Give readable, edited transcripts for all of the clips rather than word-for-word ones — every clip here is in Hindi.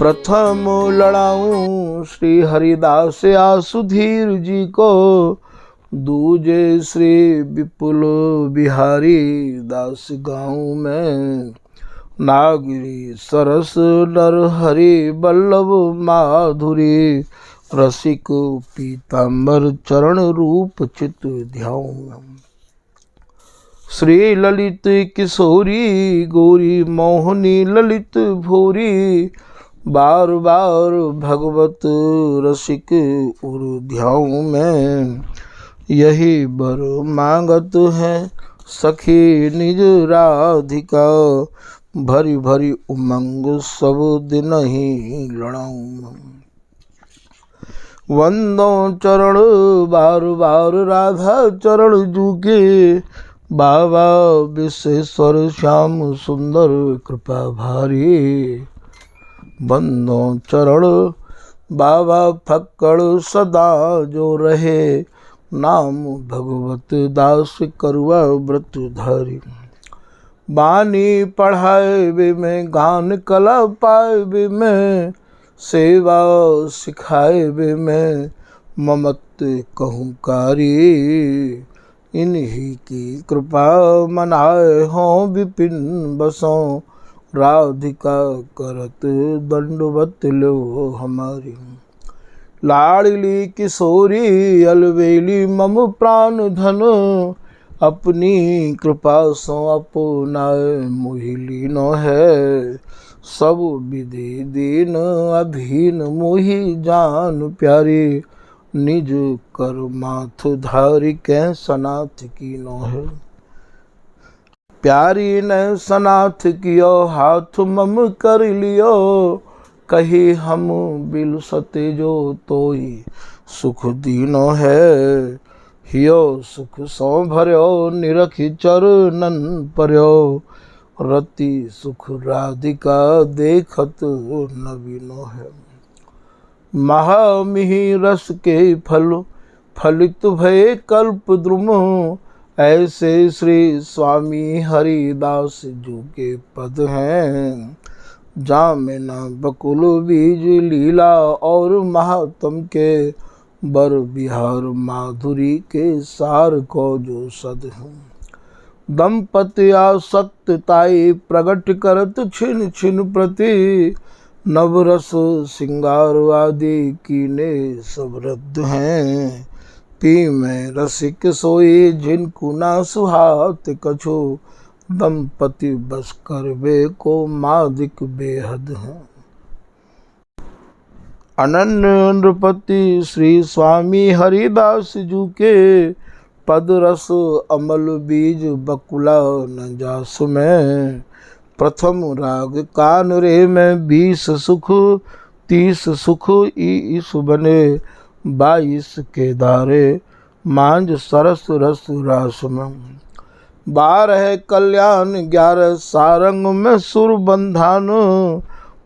प्रथम लड़ाऊं श्री हरिदास आसुधीर जी को, दूजे श्री विपुल बिहारी दास गाँव में। नागरी सरस नर हरि बल्लभ माधुरी, रसिक पीताम्बर चरण रूप चित ध्याऊं। श्री ललित किशोरी गौरी मोहनी ललित भूरी, बार बार भगवत रसिक उर ध्याऊं में। यही बर मांगत है सखी निज राधिका, भरी भरी उमंग सब दिन ही लड़ाऊं। वंदो चरण बार बार राधा चरण जूके, बाबा विश्वेश्वर श्याम सुंदर कृपा भारी। वंदो चरण बाबा फक्कड़ सदा जो रहे, नाम भगवत दास करुआ व्रत धारी। बानी पढ़ाए वे में गान कला पाए वे में, सेवा सिखाए वे में ममत कहूँ कारी। इन्हीं की कृपा मनाए हों विपिन बसों, राधिका करत दंडवत लो हमारी। लाडली किशोरी अलवेली मम प्राण धन, अपनी कृपा सो अपनाए मोहि लीनो है। सब विधि दीन अधीन मोहि जान प्यारी, निज कर माथ धारी कै सनाथ कीनो है। प्यारी ने सनाथ कियो हाथ मम कर लियो, कही हम बिल सते जो तोई सुख दीनो है। हियो सुख सो भर्यो निरखि चरणन पर्यो, रति सुख राधिका देखत नवीनो है। महामिहि रस के फल फलित भय कल्प द्रुम, ऐसे श्री स्वामी हरिदास जी के पद हैं। जामिना बकुल बीज लीला और महात्म के, बर बिहार माधुरी के सार को जो सद हूँ। दंपति आसक्त ताई प्रगट करत छिन छिन प्रति, नवरस सिंगार आदि कीने सब रद्द हैं। पी में रसिक सोई जिनको ना सुहात कछु, दंपति बस करवे को मादिक बेहद हैं। अनन्य नृपति श्री स्वामी हरिदास जू के, पद रस अमल बीज बकुला न जास में। प्रथम राग कान रे में 20 सुख 30 सुख ईस बने, 22 के दारे मांझ सरस रस रास में। 12 कल्याण 11 सारंग में सुर बंधान,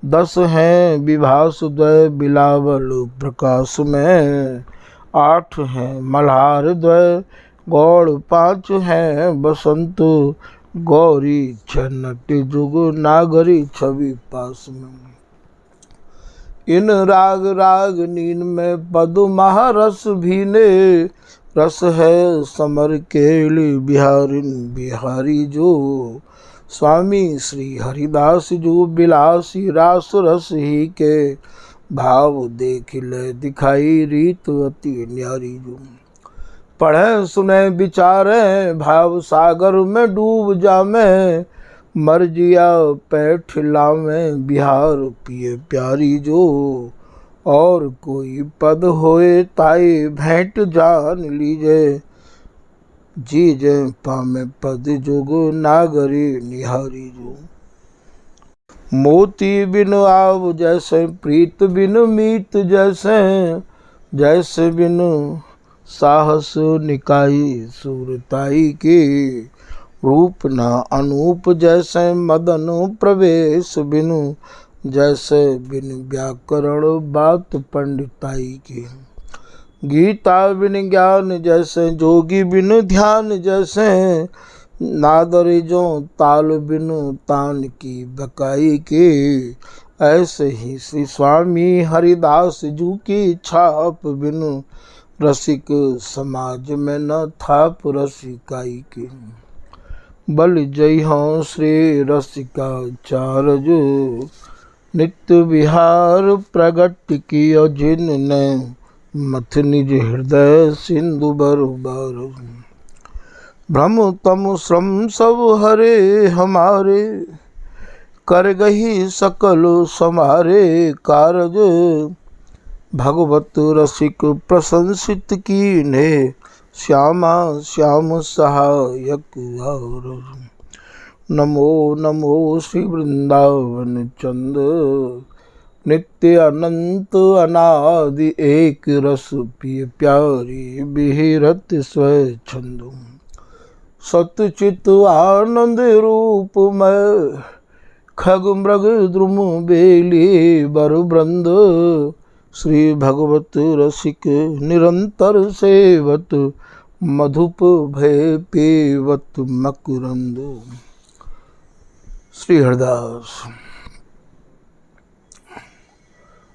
10 हैं विभास द्वय बिलावल प्रकाश में। 8 हैं मल्हार द्वय गौड़, 5 हैं बसंत गौरी 6 नट जुग नागरी छवि पास में। इन राग रागनीन में पद महारस भीने, रस है समर केली बिहारिन बिहारी जो। स्वामी श्री हरिदास जो बिलासी रास रस ही के, भाव देख ले दिखाई रीत अति न्यारी जो। पढ़े सुने विचारे भाव सागर में डूब जामे, मर्जिया पैठ लावे बिहार पिए प्यारी जो। और कोई पद होए ताई भेंट जान लीजे, जीजे पामे पद जुग नागरी निहारी जो। मोती बिन आव जैसे प्रीत बिन मीत जैसे, जैसे बिन साहस निकाई सूरताई की। रूप न अनूप जैसे मदन प्रवेश बिनु, जैसे बिन व्याकरण बात पंडिताई की। गीता बिन ज्ञान जैसे जोगी बिन ध्यान जैसे, नादरी जो ताल बिनु तान की बकाई की। ऐसे ही श्री स्वामी हरिदास जू की छाप बिनु रसिक समाज में न थाप रसिकाई की। बल जय हों श्री रसिकाचार्य नित्य विहार प्रगट कियो जिनने मथ निज हृदय सिंधु बरबार। भ्रम तम श्रम सब हरे हमारे कर गही सकल समारे कारज। भगवत रसिक प्रशंसित कीन्हे श्यामा श्याम सहायक और। नमो नमो श्री वृंदावन चंद नित्य अनंत अनादि एक रस पिय प्यारी बिहरत स्वच्छंद। सतचित आनंद रूपमय खग मृग द्रुम बेली बर वृंद। श्री भगवत रसिक निरंतर सेवत मधुप भय पेवत मकरंद। श्री हरिदास।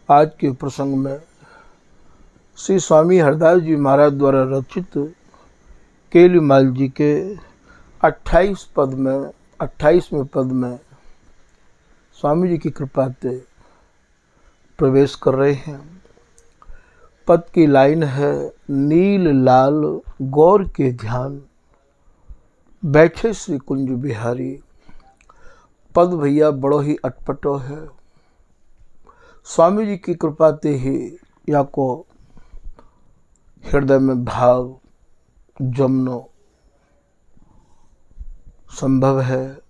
आज के प्रसंग में श्री स्वामी हरिदास जी महाराज द्वारा रचित केलीमाल जी के 28वें पद में स्वामी जी की कृपा से प्रवेश कर रहे हैं। पद की लाइन है, नील लाल गौर के ध्यान बैठे श्री कुंज बिहारी। पद भैया बड़ो ही अटपटो है। स्वामी जी की कृपा से ही या को हृदय में भाव जमनो संभव है।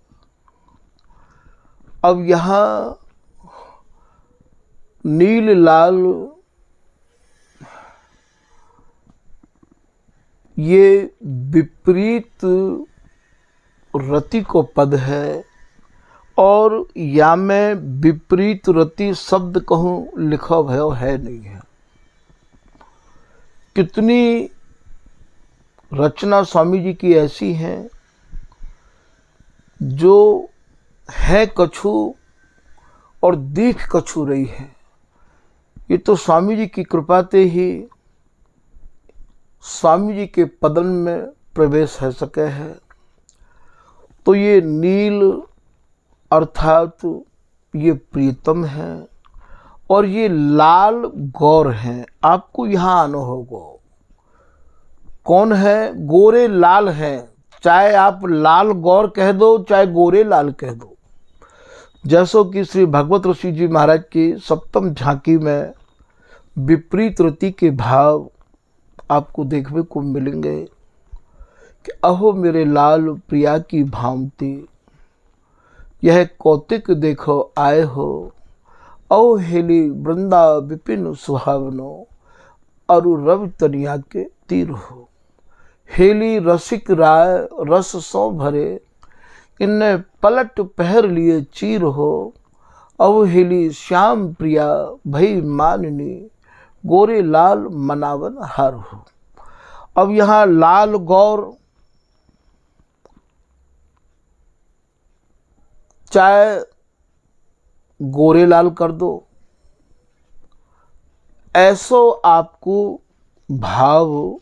अब यहाँ नील लाल ये विपरीत रति को पद है और या मैं विपरीत रति शब्द कहूँ लिखा भयो है नहीं है। कितनी रचना स्वामी जी की ऐसी हैं जो है कछु और दिख कछु रही है। ये तो स्वामी जी की कृपा से ही स्वामी जी के पदन में प्रवेश है सके है। तो ये नील अर्थात ये प्रीतम है और ये लाल गौर हैं। आपको यहाँ आना होगा। कौन है? गोरे लाल हैं। चाहे आप लाल गौर कह दो चाहे गोरे लाल कह दो। जैसो कि श्री भगवत ऋषि जी महाराज की सप्तम झांकी में विपरीत रति के भाव आपको देखने को मिलेंगे कि अहो मेरे लाल प्रिया की भांति यह कौतिक देखो आए हो। ओ हेली वृंदा विपिन सुहावनो अरु रवि तनिया के तीर हो। हेली रसिक राय रस सौ भरे इनने पलट पहर लिए चीर हो। अब हेली श्याम प्रिया भई माननी गोरे लाल मनावन हार हो। अब यहाँ लाल गौर चाहे गोरे लाल कर दो, ऐसो आपको भाव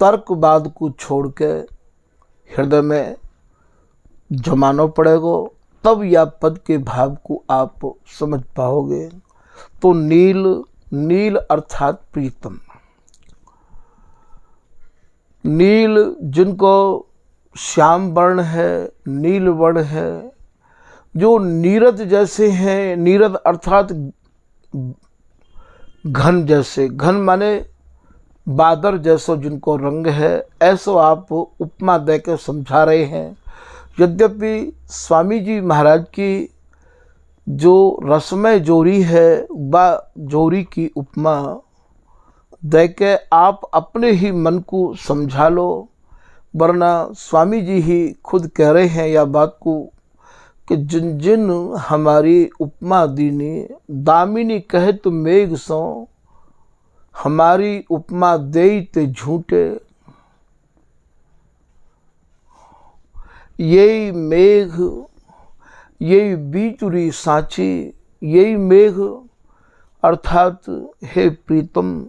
तर्कवाद को छोड़ के हृदय में जमाना पड़ेगा, तब या पद के भाव को आप समझ पाओगे। तो नील, नील अर्थात प्रीतम। नील जिनको श्याम वर्ण है, नील वर्ण है, जो नीरद जैसे हैं। नीरद अर्थात घन जैसे, घन माने बादर जैसो जिनको रंग है, ऐसो आप उपमा देकर समझा रहे हैं। यद्यपि स्वामी जी महाराज की जो रसमय जोरी है वह जोरी की उपमा देके आप अपने ही मन को समझा लो, वरना स्वामी जी ही खुद कह रहे हैं या बात को कि जिन जिन हमारी उपमा दीनी दामिनी कहे तो मेघ सो हमारी उपमा देई ते झूठे। यही मेघ यही बीजुरी साची, यही मेघ अर्थात हे प्रीतम,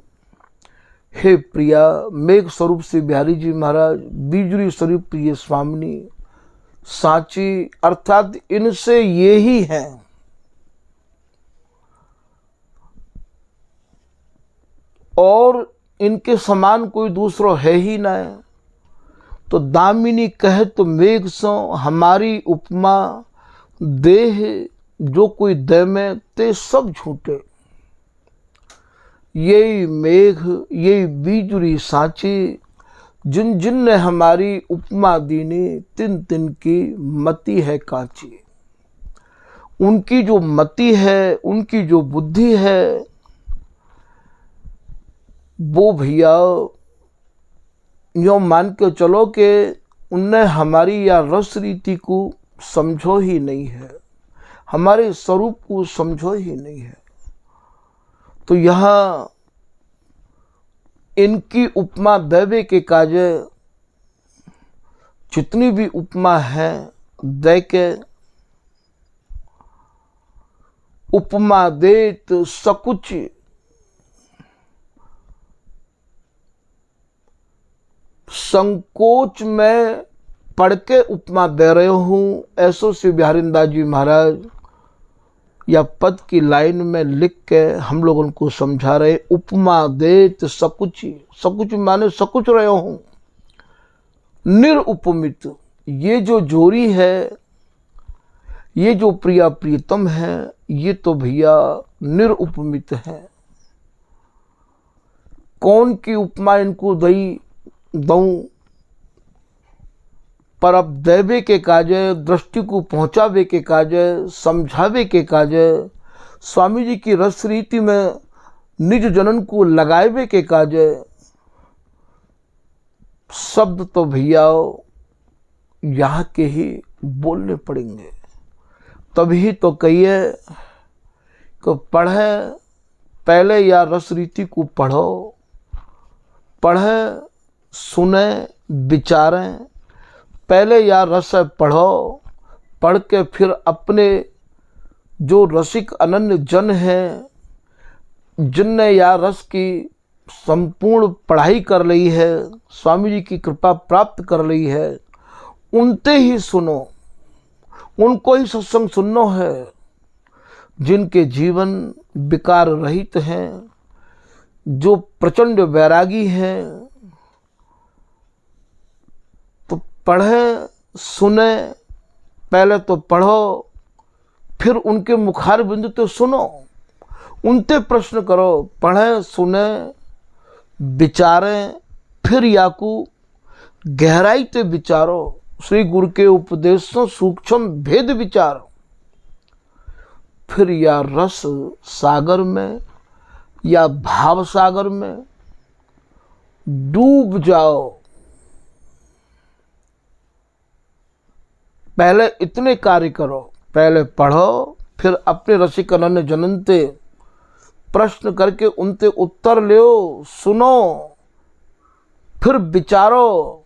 हे प्रिया, मेघ स्वरूप से बिहारी जी महाराज, बीजुरी स्वरूप प्रिय स्वामिनी, साची अर्थात इनसे ये ही है। और इनके समान कोई दूसरा है ही ना। तो दामिनी कहे तो मेघ सो हमारी उपमा, देह जो कोई दे में ते सब झूठे। यही मेघ, यही बीजुरी साची, जिन जिन ने हमारी उपमा दीनी, तिन तिन की मति है काची। उनकी जो मति है, उनकी जो बुद्धि है, वो भैया यो मान के चलो कि उनने हमारी या रस रीति को समझो ही नहीं है, हमारे स्वरूप को समझो ही नहीं है। तो यहाँ इनकी उपमा देवे के काजे जितनी भी उपमा है दे के, उपमा देत सकुच, संकोच में पढ़ के उपमा दे रहे हूँ। ऐसो श्री बिहारीदास जी महाराज या पद की लाइन में लिख के हम लोगों को समझा रहे। उपमा देत सकुची, सकुच माने सकुच रहे हूँ, निरुपमित, ये जो जोड़ी है, ये जो प्रिया प्रीतम है, ये तो भैया निरुपमित है। कौन की उपमा इनको दऊं, पर अब देवे के काजे, दृष्टि को पहुंचावे के काजे, समझावे के काजे, स्वामी जी की रस रीति में निज जनन को लगावे के काजे, शब्द तो भैया यहाँ के ही बोलने पड़ेंगे। तभी तो कहिए कि पढ़े पहले या रस रीति को पढ़ो, पढ़े सुने विचारें, पहले या रस पढ़ो, पढ़ के फिर अपने जो रसिक अनन्य जन हैं, जिनने या रस की संपूर्ण पढ़ाई कर ली है, स्वामी जी की कृपा प्राप्त कर ली है, उनते ही सुनो, उनको ही सत्संग सुनना है। जिनके जीवन विकार रहित हैं, जो प्रचंड वैरागी हैं, तो पढ़े सुने, पहले तो पढ़ो, फिर उनके मुखार बिंदु तो सुनो, उनते प्रश्न करो, पढ़े सुने विचारें, फिर याकू गहराई ते विचारो। श्री गुरु के उपदेशों सूक्ष्म भेद विचारो, फिर या रस सागर में या भाव सागर में डूब जाओ। पहले इतने कार्य करो, पहले पढ़ो, फिर अपने रसिक अनन्य जननते प्रश्न करके उनते उत्तर लो, सुनो, फिर विचारो,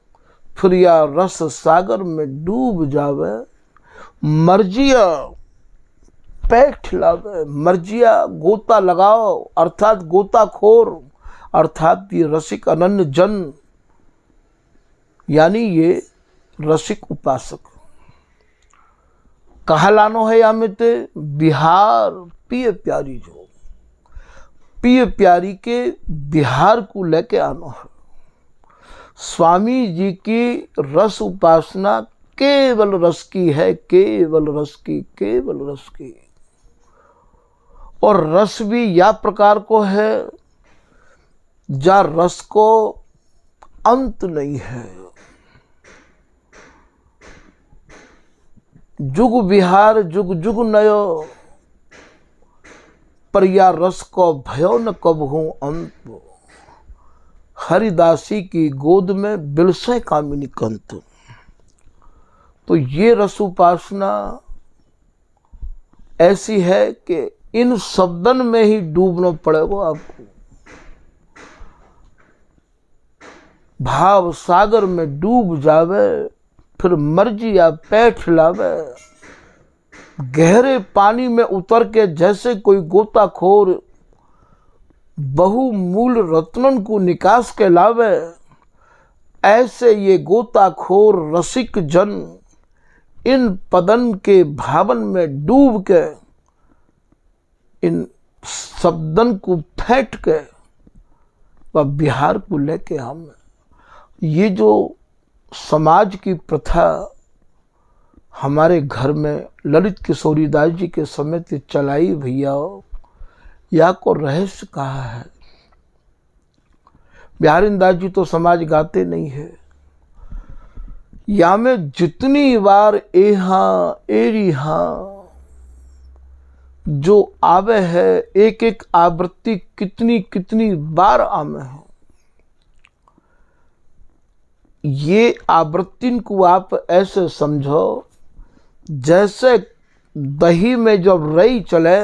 फिर या रस सागर में डूब जावे। मर्जिया पैठ लावे, मर्जिया गोता लगाओ, अर्थात गोताखोर, अर्थात ये रसिक अनन्य जन, यानी ये रसिक उपासक। कहा लानो है यामिते बिहार पिय प्यारी, जो पिय प्यारी के बिहार को लेके आनो है। स्वामी जी की रस उपासना केवल रस की है, केवल रस की, केवल रस की। और रस भी या प्रकार को है जा रस को अंत नहीं है। जुग विहार जुग जुग नयो, पर या रस को भयो न कब हूं अंत। हरिदासी की गोद में बिलसे कामिनी कंत। तो ये रस उपासना ऐसी है कि इन शब्दन में ही डूबना पड़ेगा आपको। भाव सागर में डूब जावे, फिर मर्जी या पैठ लावे। गहरे पानी में उतर के जैसे कोई गोताखोर बहुमूल रत्नन को निकास के लावे, ऐसे ये गोताखोर रसिक जन इन पदन के भावन में डूब के, इन शब्दन को फेंट के वह बिहार को लेके हम, ये जो समाज की प्रथा हमारे घर में ललित किशोरी दास जी के समय से चलाई भैया, या को रहस्य कहा है। बिहारी दास जी तो समाज गाते नहीं है, या में जितनी बार एहा एरिहा जो आवे है, एक एक आवृत्ति कितनी कितनी बार आमे है। ये आवृत्ति को आप ऐसे समझो जैसे दही में जब रई चले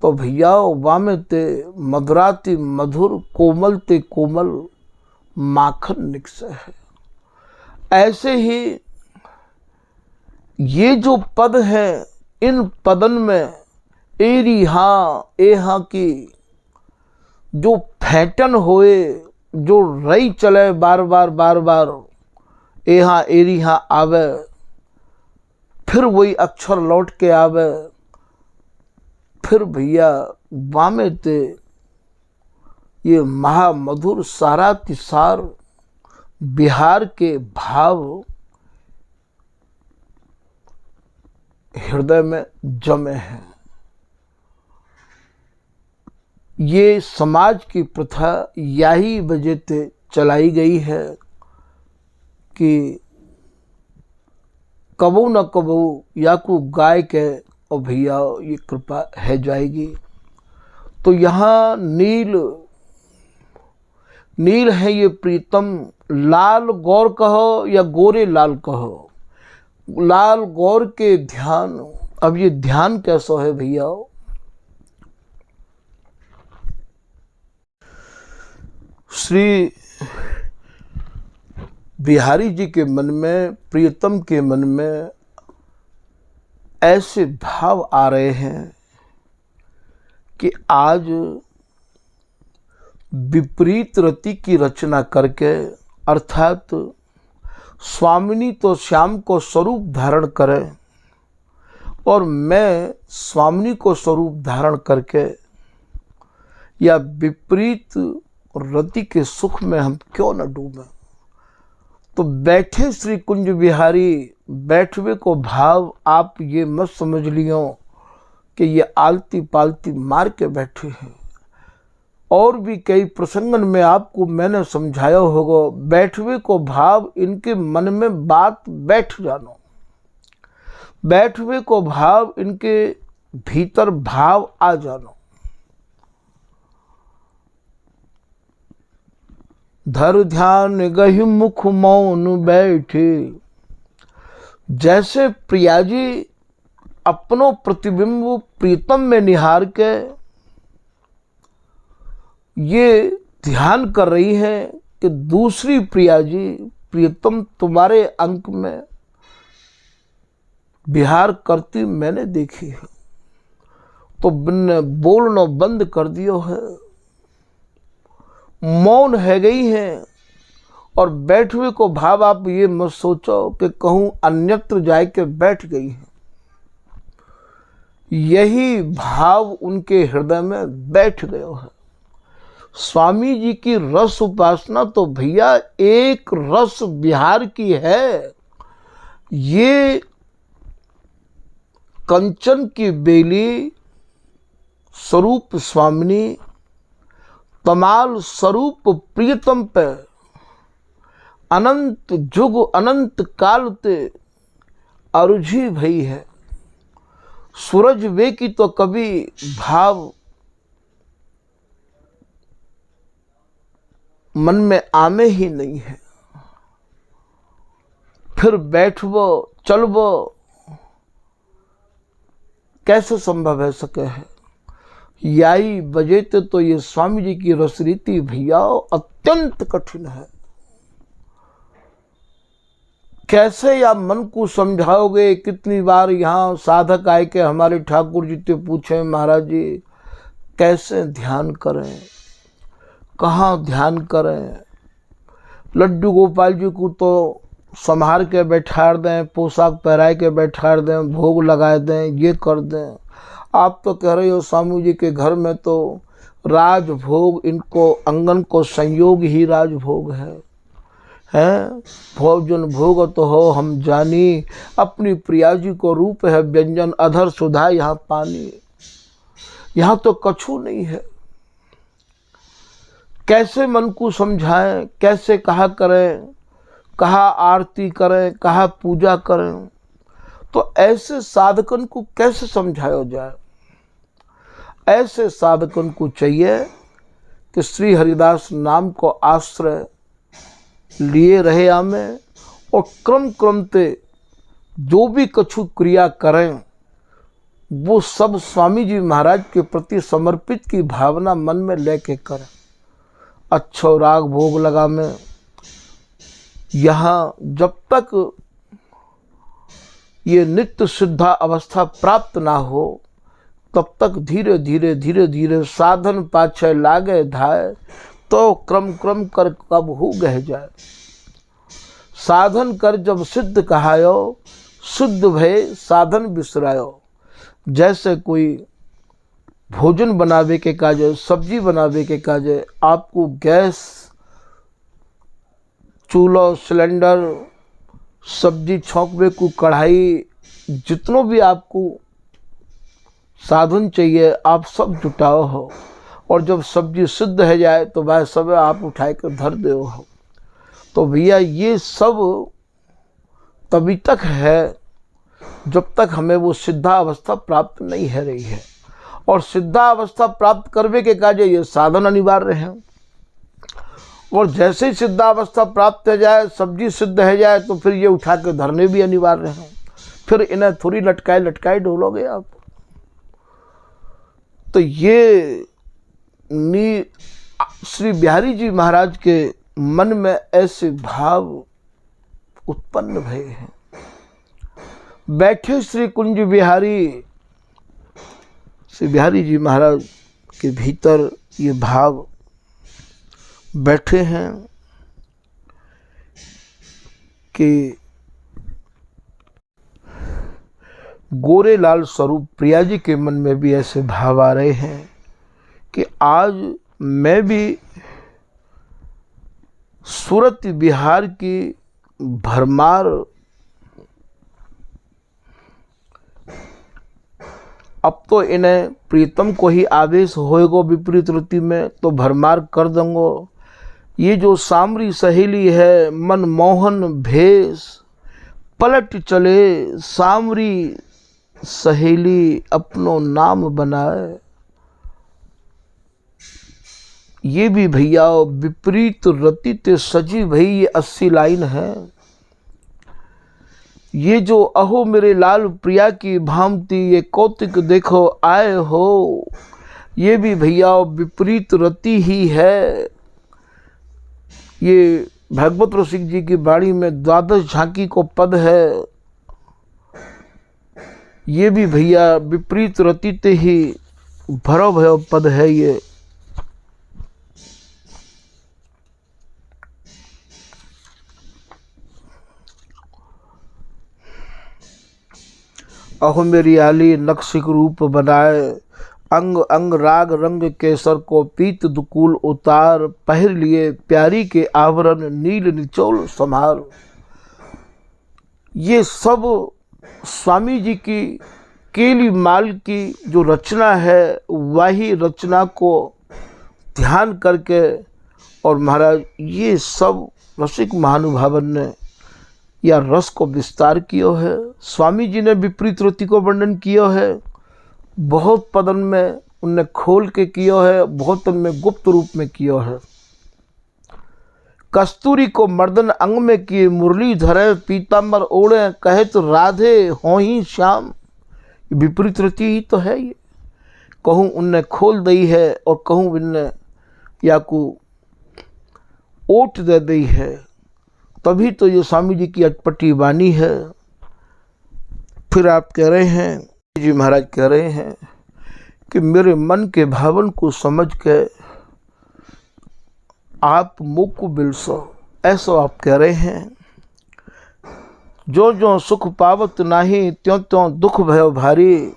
तो भैया वामे ते मधुराति मधुर, कोमल ते कोमल माखन निकसे है। ऐसे ही ये जो पद है, इन पदन में एरी हाँ एहा की जो फैटन होए, जो रई चले बार बार एहा एरी हाँ आवे, फिर वही अक्षर लौट के आवे, फिर भैया वामे ते ये महामधुर सारा तिसार बिहार के भाव हृदय में जमे हैं। ये समाज की प्रथा यही वजह से चलाई गई है कि कबू न कबू या को गाय के और भैया ये कृपा है जाएगी। तो यहाँ नील नील है ये प्रीतम, लाल गौर कहो या गोरे लाल कहो, लाल गौर के ध्यान। अब ये ध्यान कैसा है भैया, श्री बिहारी जी के मन में, प्रियतम के मन में ऐसे भाव आ रहे हैं कि आज विपरीत रति की रचना करके, अर्थात स्वामिनी तो श्याम को स्वरूप धारण करे और मैं स्वामिनी को स्वरूप धारण करके, या विपरीत रति के सुख में हम क्यों न डूबे। तो बैठे श्री कुंज बिहारी, बैठवे को भाव आप ये मत समझ लियो कि ये आलती पालती मार के बैठे हैं। और भी कई प्रसंगन में आपको मैंने समझाया होगा, बैठवे को भाव इनके मन में बात बैठ जानो, बैठवे को भाव इनके भीतर भाव आ जानो। धर ध्यान गहि मुख मौन बैठे, जैसे प्रियाजी अपनो प्रतिबिंब प्रीतम में निहार के ये ध्यान कर रही है कि दूसरी प्रियाजी प्रीतम तुम्हारे अंक में विहार करती मैंने देखी है। तो बोलना बंद कर दियो है, मौन है गई है। और बैठवे को भाव आप ये मत सोचो कि कहूं अन्यत्र जाए के बैठ गई है, यही भाव उनके हृदय में बैठ गया है। स्वामी जी की रस उपासना तो भैया एक रस बिहार की है। ये कंचन की बेली स्वरूप स्वामिनी, तमाल स्वरूप प्रियतम पे अनंत जुग अनंत काल ते अरुझी भई है। सूरज वे की तो कभी भाव मन में आमे ही नहीं है। फिर बैठवो चलवो कैसे संभव है सके है। याई बजे तो ये स्वामी जी की रसरीति भैया अत्यंत कठिन है। कैसे या मन को समझाओगे? कितनी बार यहाँ साधक आए के हमारे ठाकुर जी से पूछे, महाराज जी कैसे ध्यान करें, कहाँ ध्यान करें? लड्डू गोपाल जी को तो संभार के बैठाड़ दें, पोशाक पहराए के बैठाड़ दें, भोग लगाए दें, ये कर दें। आप तो कह रहे हो स्वामी जी के घर में तो राजभोग, इनको अंगन को संयोग ही राजभोग है। भोजन भोग तो हो हम जानी, अपनी प्रिया जी को रूप है व्यंजन, अधर सुधा यहाँ पानी। यहाँ तो कछु नहीं है। कैसे मन को समझाएं, कैसे कहा करें, कहा आरती करें, कहा पूजा करें? तो ऐसे साधकन को कैसे समझाया जाए? ऐसे साधकन को चाहिए कि श्री हरिदास नाम को आश्रय लिए रहे हमें, और क्रम क्रमते जो भी कछु क्रिया करें वो सब स्वामी जी महाराज के प्रति समर्पित की भावना मन में लेके करें। अच्छो राग भोग लगा में यहाँ जब तक ये नित्य सिद्धा अवस्था प्राप्त ना हो तब तक धीरे धीरे धीरे धीरे साधन पाछे लागे धाय, तो क्रम क्रम कर कब हो गह जाए। साधन कर जब सिद्ध कहायो, शुद्ध भय साधन बिसरायो। जैसे कोई भोजन बनावे के काजे, सब्जी बनावे के काजे आपको गैस, चूल्हा, सिलेंडर, सब्जी छोंकवे को कढ़ाई, जितनों भी आपको साधन चाहिए आप सब जुटाओ हो, और जब सब्जी सिद्ध है जाए तो वह सब आप उठाए कर धर दे हो। तो भैया ये सब तभी तक है जब तक हमें वो सिद्धा अवस्था प्राप्त नहीं है रही है, और सिद्धा अवस्था प्राप्त करने के काजे ये साधन अनिवार्य हैं। और जैसे ही सिद्धावस्था प्राप्त हो जाए, सब्जी सिद्ध है जाए, तो फिर ये उठा के धरने भी अनिवार्य हैं। फिर इन्हें थोड़ी लटकाए लटकाए ढोलोगे आप। तो ये श्री बिहारी जी महाराज के मन में ऐसे भाव उत्पन्न भये हैं। बैठे श्री कुंज बिहारी, श्री बिहारी जी महाराज के भीतर ये भाव बैठे हैं कि गोरे लाल स्वरूप प्रिया जी के मन में भी ऐसे भाव आ रहे हैं कि आज मैं भी सूरत बिहार की भरमार अब तो इन्हें प्रीतम को ही आवेश होएगो विपरीत रीति में, तो भरमार कर दूंगो। ये जो सामरी सहेली है मन मोहन भेष, पलट चले सामरी सहेली अपनो नाम बनाए। ये भी भैया विपरीत रति ते सजी भई, ये 80 लाइन है। ये जो अहो मेरे लाल प्रिया की भांति ये कौतिक देखो आए हो, ये भी भैया विपरीत रति ही है। ये भगवत रसिक जी की बाणी में 12 झांकी को पद है। ये भी भैया विपरीत रति ते ही भरो भयो पद है। ये अहो मेरी आली नक्शिक रूप बनाए, अंग अंग राग रंग केसर को पीत दुकूल उतार, पहर लिए प्यारी के आवरण नील निचोल संहार। ये सब स्वामी जी की केली माल की जो रचना है, वही रचना को ध्यान करके, और महाराज ये सब रसिक महानुभावन ने या रस को विस्तार किया है। स्वामी जी ने विपरीत रति को वर्णन किया है, बहुत पदन में उनने खोल के किया है, बहुत उनमें गुप्त रूप में किया है। कस्तूरी को मर्दन अंग में किए, मुरली धरे पीताम्बर ओढ़े, कहे तो राधे हो ही श्याम। विपरीत रति ही तो है ये। कहूँ उनने खोल दी है और कहूँ उनने या को ओट दे दी है। तभी तो ये स्वामी जी की अटपटी वाणी है। फिर आप कह रहे हैं, जी महाराज कह रहे हैं कि मेरे मन के भावन को समझ के आप मुख को बिलसो, ऐसा आप कह रहे हैं। जो जो सुख पावत नाही, त्यों त्यों दुख भयो भारी।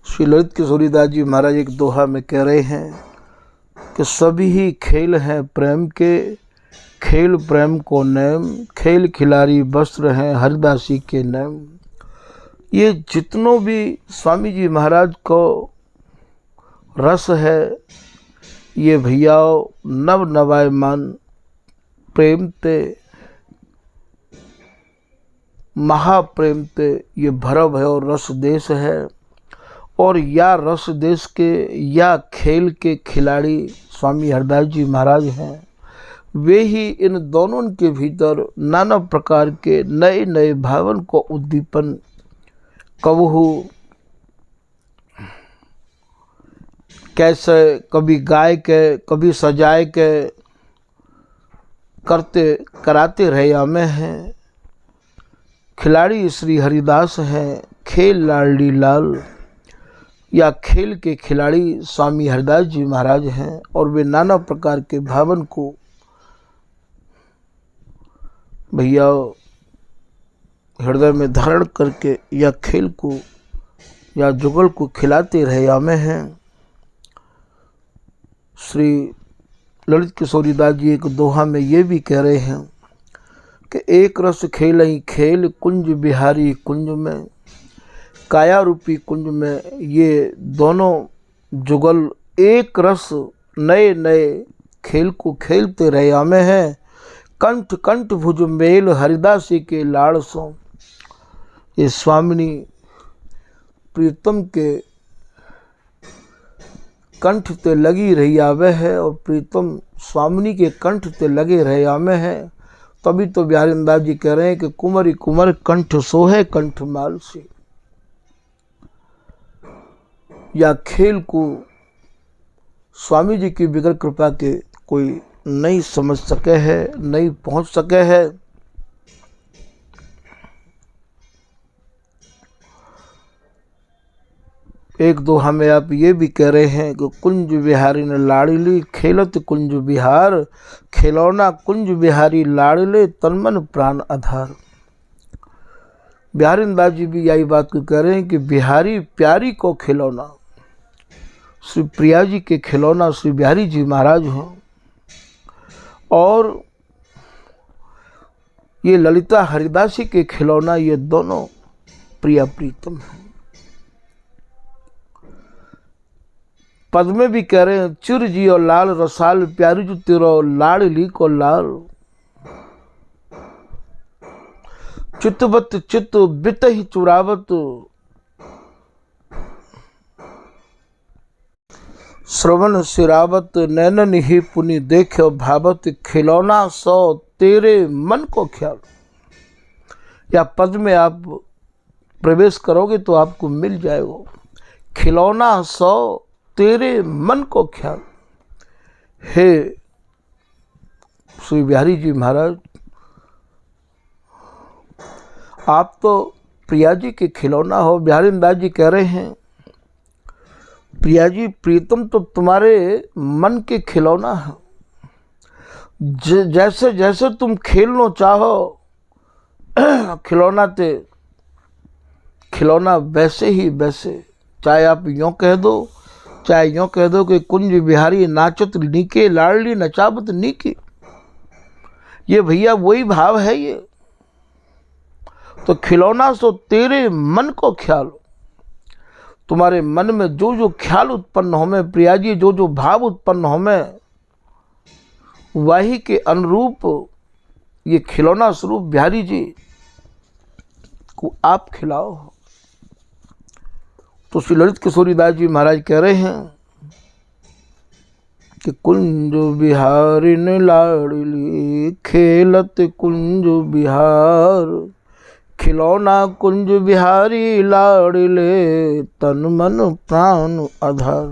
श्री ललित किशोरीदास जी महाराज एक दोहा में कह रहे हैं कि सभी ही खेल हैं प्रेम के, खेल प्रेम को नेम, खेल खिलाड़ी वस्त्र हैं हरिदासी के नेम। ये जितनों भी स्वामी जी महाराज को रस है, ये भैया नव नवायमान प्रेम ते, महाप्रेम ते ये भरा भयो रस देश है। और या रस देश के या खेल के खिलाड़ी स्वामी हरदास जी महाराज हैं। वे ही इन दोनों के भीतर नाना प्रकार के नए नए भावन को उद्दीपन कबहू कैसे कभी गाय के कभी सजाए के करते कराते रहे में हैं। खिलाड़ी श्री हरिदास हैं, खेल लाडली लाल, या खेल के खिलाड़ी स्वामी हरदास जी महाराज हैं। और वे नाना प्रकार के भावन को भैया हृदय में धारण करके या खेल को या जुगल को खिलाते रहे में हैं। श्री ललित किशोरीदास जी एक दोहा में ये भी कह रहे हैं कि एक रस खेल ही खेल कुंज बिहारी कुंज में, काया रूपी कुंज में ये दोनों जुगल एक रस नए नए खेल को खेलते रहे में हैं। कंठ कंठ भुज मेल हरिदासी के लाड़ सो। ये स्वामिनी प्रीतम के कंठ ते लगी रही आवे है और प्रीतम स्वामिनी के कंठ ते लगे रहे आमे है। तभी तो बिहारीदास जी कह रहे हैं कि कुंवरी कुंवर कंठ सोहे कंठ माल से। या खेल को स्वामी जी की बिगर कृपा के कोई नहीं समझ सके है, नहीं पहुंच सके है। एक दोहा में आप ये भी कह रहे हैं कि कुंज बिहारी ने लाड़ली खेलत कुंज बिहार, खिलौना कुंज बिहारी लाड़ले तन मन प्राण आधार। बिहारीदास जी भी यही बात को कह रहे हैं कि बिहारी प्यारी को खिलौना, श्री प्रिया जी के खिलौना श्री बिहारी जी महाराज हैं। और ये ललिता हरिदासी के खिलौना, ये दोनों प्रिया प्रीतम हैं। पद में भी कह रहे हैं चिर जियो लाल रसाल, प्यारी जो तेरो लाड़ली को लाल। चितवत चित बित ही चुरावत, श्रवण सिरावत नैनन ही पुनि देख्यो भावत, खिलौना सो तेरे मन को ख्याल। या पद में आप प्रवेश करोगे तो आपको मिल जाएगा खिलौना सो तेरे मन को ख्याल। हे श्री बिहारी जी महाराज, आप तो प्रिया जी के खिलौना हो। बिहारीदास जी कह रहे हैं प्रिया जी प्रीतम तो तुम्हारे मन के खिलौना है। जैसे जैसे तुम खेलना चाहो खिलौना वैसे ही वैसे। चाहे आप यूँ कह दो, चाहे यूँ कह दो कि कुंज बिहारी नाचत नीके लाडली नचावत नीके। ये भैया वही भाव है ये। तो खिलौना सो तेरे मन को ख्याल। तुम्हारे मन में जो जो ख्याल उत्पन्न हो में प्रिया जी, जो जो भाव उत्पन्न हो में, वही के अनुरूप ये खिलौना स्वरूप बिहारी जी को आप खिलाओ। तो श्री ललित किशोरीदास जी महाराज कह रहे हैं कि कुंज बिहारी ने लाडली खेलत कुंज बिहार, खिलौना कुंज बिहारी लाडले तन मन प्राण आधार।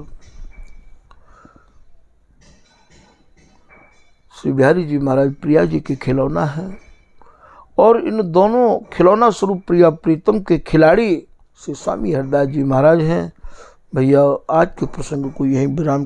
श्री बिहारी जी महाराज प्रिया जी के खिलौना है और इन दोनों खिलौना स्वरूप प्रिया प्रीतम के खिलाड़ी श्री स्वामी हरदास जी महाराज हैं। भैया आज के प्रसंग को यहीं विराम